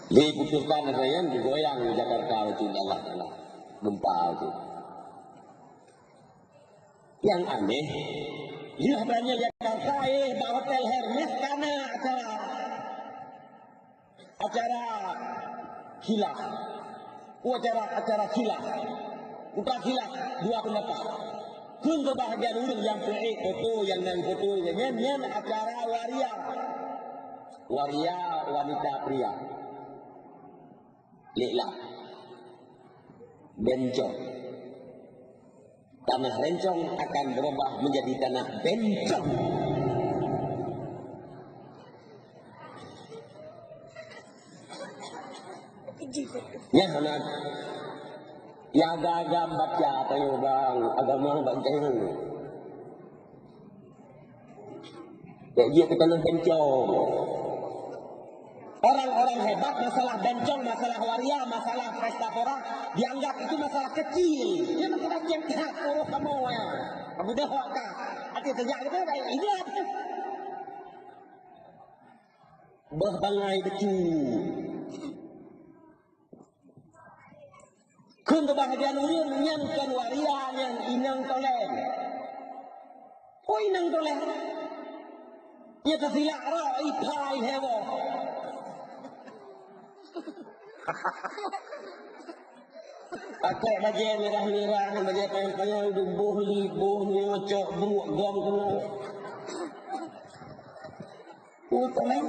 Diputuskan ada yang digoyang di Jakarta itu Allah Ta'ala. Gempa itu. Yang aneh, lihat banyak Jakarta hotel Hermes karena acara khilaf. Acara khilaf. Bukan khilaf, dua pendapat. Kun kebahagiaan ulun yang pelik foto yang foto yang acara waria. Waria wanita pria. Lihat. Bencong. Tanah rencong akan berubah menjadi tanah bencong. Ya, anak. Ya agak-agak baca apa yang bang, agama baca yang. Ya dia ke tanah bencong. Orang-orang hebat masalah bencong, masalah waria, masalah pesta pora dianggap itu masalah kecil. Ini masalah jengkak, poro kamu ya. Kamu dah kah? Hati sejak itu kayak ini apa? Berbangai betul. Kun kebahagiaan ulun nyankan waria yang inang toleh. Oh inang toleh. Ya tersilak roh ipai hewo. Pakai baju merah-merah, baju payung-payung, buh ngocok, buuk, gom kena. Toleh.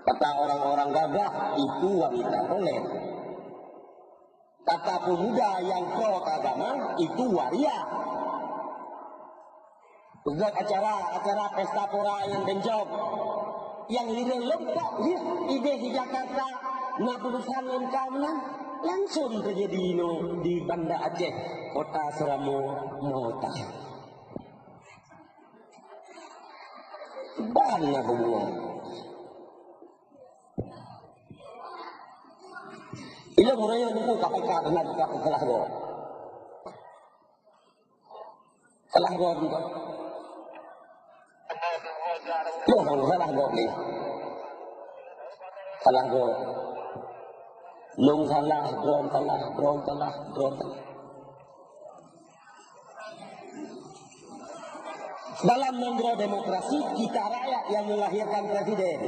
Kata orang-orang gagah, itu wanita toleh. Kata pemuda yang pro agama, itu waria. Untuk acara pesta pora yang bencong. Yang lirik lembak, ide di Jakarta, nak putusan income langsung terjadi di Banda Aceh, kota Seramo, Mota. Banyak hubungan. Ilang orang yang nunggu KPK dengan salah go. Salah go juga. Salah go ni. Salah go. Lung salah, drone salah. Dalam negara demokrasi, kita rakyat yang melahirkan presiden.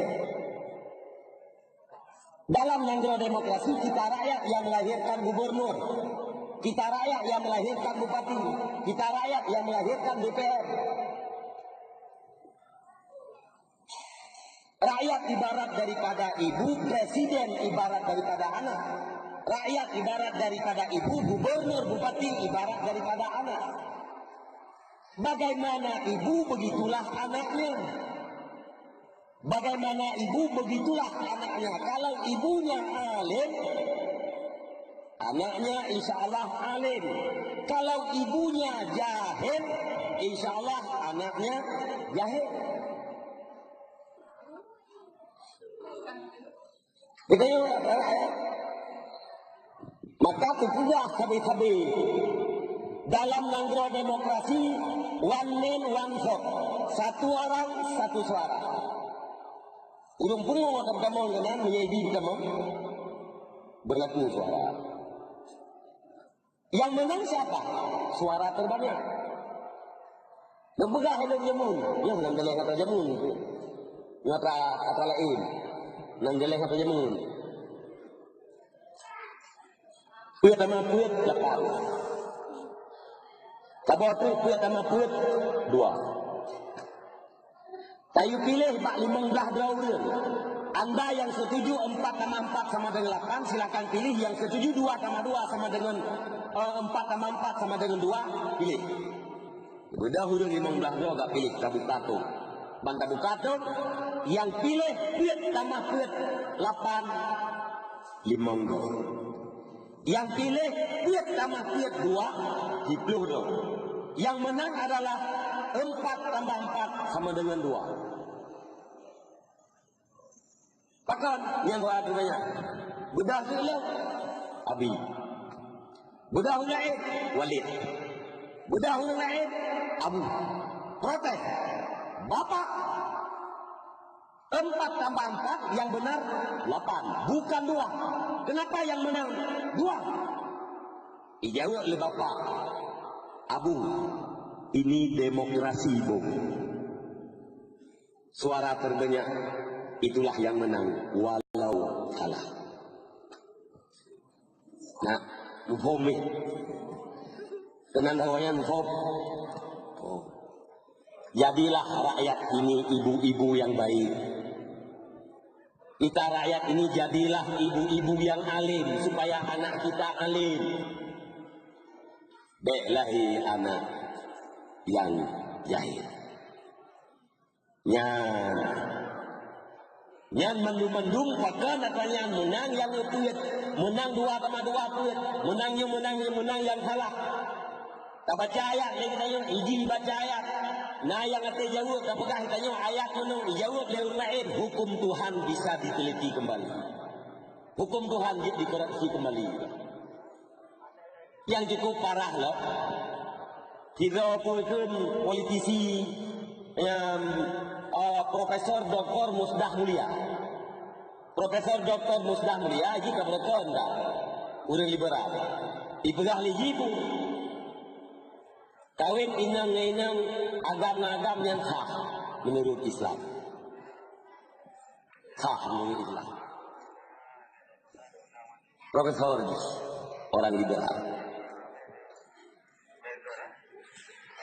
Dalam negara demokrasi, kita rakyat yang melahirkan gubernur. Kita rakyat yang melahirkan bupati. Kita rakyat yang melahirkan DPR. Rakyat ibarat daripada ibu, presiden ibarat daripada anak. Rakyat ibarat daripada ibu, gubernur, bupati ibarat daripada anak. Bagaimana ibu, begitulah anaknya. Bagaimana ibu, begitulah anaknya. Kalau ibunya alim, anaknya insya Allah alim. Kalau ibunya jahil, insya Allah anaknya jahil. Begitu. Maka tidak sabi-sabi. Dalam negara demokrasi, one man, one vote. Satu orang, satu suara. Ulung pungo kamu dengan menjadi kamu berlaku suara. Yang menang siapa? Suara terbanyak. Ngebegah hilang jamun. Yang nanggaleng kata jamun. Kata lain. Nanggaleng kata jamun. Puat sama puat dapat. Kabur tu puat sama puat 2. Tayu pilih bak 15 drawer. Anda yang setuju 4/4 sama dengan 8, silakan pilih. Yang setuju 2/2 sama dengan 4/4 sama dengan 2, pilih. Berdahulu 15 drawer gak pilih kabukato. Bang kabukato yang pilih puat tambah puat 8 15. Yang pilih puat tambah puat 2 10. Yang menang adalah 4/4 sama dengan 2. Bahkan yang gua ada banyak. Budak dulu Abi. Budak lain Walid. Budak lain Abu. Protes. Bapak 4 tambah 4 yang benar 8, bukan 2. Kenapa yang menang 2? Dijawab oleh Bapak, Abu, ini demokrasi, Bu. Suara terbanyak itulah yang menang walau kalah. Nah, mufhum ni. Tenan hawayan mufhum. Oh. Jadilah rakyat ini ibu-ibu yang baik. Kita rakyat ini jadilah ibu-ibu yang alim supaya anak kita alim. Beklahi anak yang jahil. Nyan mendung-mendung pakai natanya menang yang tuit, menang 2,2 tuit, menang yang salah. Tak baca ayat lagi tanya, izin baca ayat. Nah yang kata jawab, tak pegang tanya ayat menang, jawab yang lain. Hukum Tuhan bisa diteliti kembali. Hukum Tuhan dikoreksi kembali. Yang cukup parah loh. Kira pun politisi yang Profesor Dr. Musdah Mulia. Profesor Dr. Musdah Mulia jika berkata enggak, orang liberal. Ipegang lagi pun. Kawin inang-inang agam-agam yang sah menurut Islam. Sah menurut Islam. Profesor orang liberal.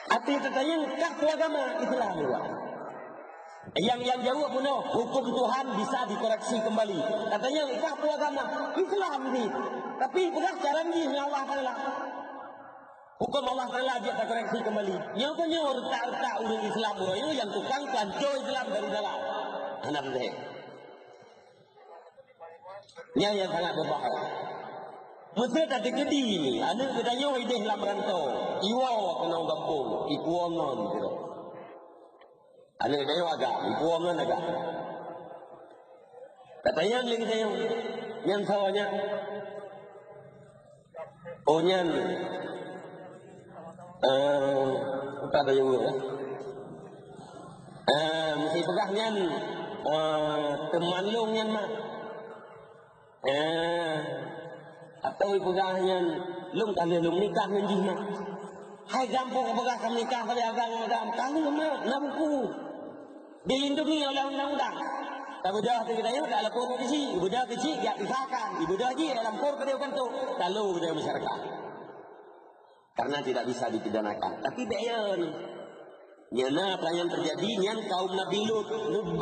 Artinya katanya kah agama Islam juga. Yang jawab pun hukum Tuhan bisa dikoreksi kembali. Katanya kah agama Islam ni. Tapi pegang cara ni Allah Taala. Hukum Allah Taala dia tak koreksi kembali. Nyatanya retak-retak orang Islam orang yang tukang planco Islam dari dalam. Anak dia. Yang sangat berbahaya. Mesti tak terjadi ni. Anak katanya hidup dalam rantau. Iwa kena kampung, ipuangan gitu. Anak katanya agak, ipuangan agak. Katanya lagi saya yang sawanya. Oh nyan. Bukan ada yang ya. Mesti pegahnya teman long yang mah. Atau pegahnya long kali long nikah dengan jihma. Hai gampang pegah kami nikah pada agama kami mah nampu. Dilindungi oleh undang-undang. Kalau dah kita yang tak lapor polisi, ibu dah kecil dia pisahkan, ibu dah je dalam kor kedua kantor. Kalau dia masyarakat. Karena tidak bisa dipidanakan. Tapi bayan. Nyana apa yang terjadi, nyan kaum Nabi Lut.